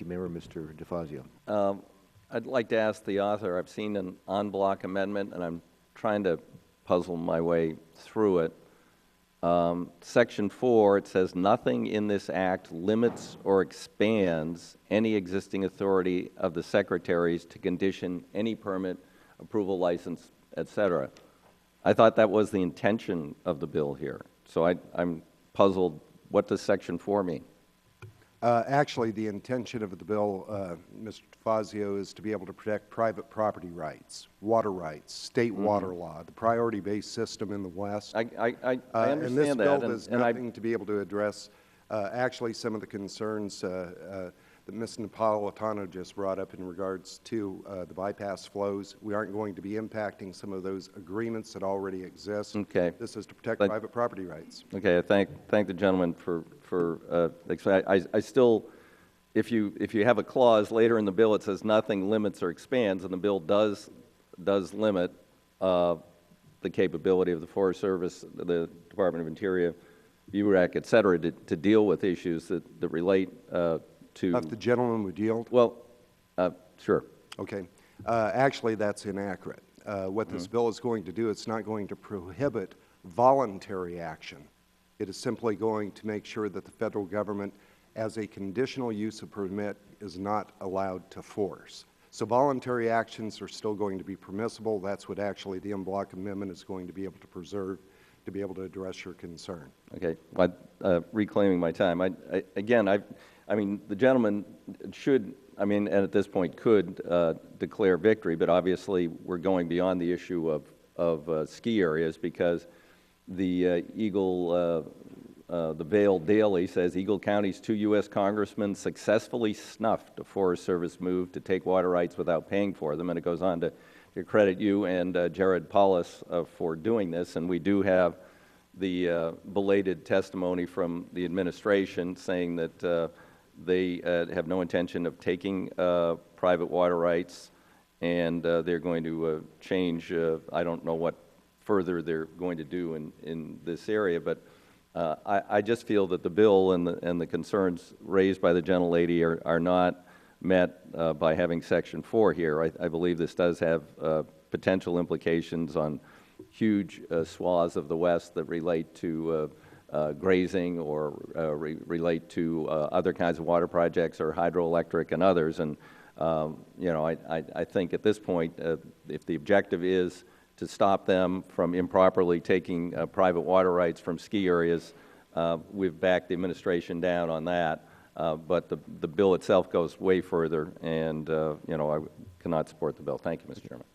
Member, Mr. DeFazio. I'd like to ask the author, I've seen an en bloc amendment, and I'm trying to puzzle my way through it. Section 4, it says, nothing in this act limits or expands any existing authority of the secretaries to condition any permit, approval, license, etc. I thought that was the intention of the bill here. So I'm puzzled. What does Section 4 mean? Actually, the intention of the bill, Mr. DeFazio, is to be able to protect private property rights, water rights, state water law, the priority-based system in the West. I understand that. And this bill does nothing to be able to address actually some of the concerns that Ms. Napolitano just brought up in regards to the bypass flows. We aren't going to be impacting some of those agreements that already exist. Okay. This is to protect private property rights. Okay, I thank the gentleman for I still, if you have a clause later in the bill, it says nothing limits or expands, and the bill does limit the capability of the Forest Service, the Department of Interior, URAC, et cetera, to deal with issues that relate to. If the gentleman would yield. Well, sure. Okay. Actually, that's inaccurate. What this bill is going to do, it's not going to prohibit voluntary action. It is simply going to make sure that the federal government, as a conditional use of permit, is not allowed to force. So voluntary actions are still going to be permissible. That's what actually the en bloc amendment is going to be able to preserve, to be able to address your concern. Okay. Reclaiming my time. I mean, the gentleman should, and at this point could declare victory, but obviously we're going beyond the issue of ski areas, because the the Vail Daily says Eagle County's 2 U.S. congressmen successfully snuffed a Forest Service move to take water rights without paying for them, and it goes on to credit you and Jared Paulus for doing this, and we do have the belated testimony from the administration saying that they have no intention of taking private water rights, and they're going to change, I don't know what further they're going to do in this area, but I just feel that the bill and the concerns raised by the gentlelady are not met by having Section 4 here. I believe this does have potential implications on huge swaths of the West that relate to grazing or relate to other kinds of water projects or hydroelectric and others. And, I think at this point, if the objective is to stop them from improperly taking private water rights from ski areas, we've backed the administration down on that. But the bill itself goes way further, and, I cannot support the bill. Thank you, Mr. Chairman.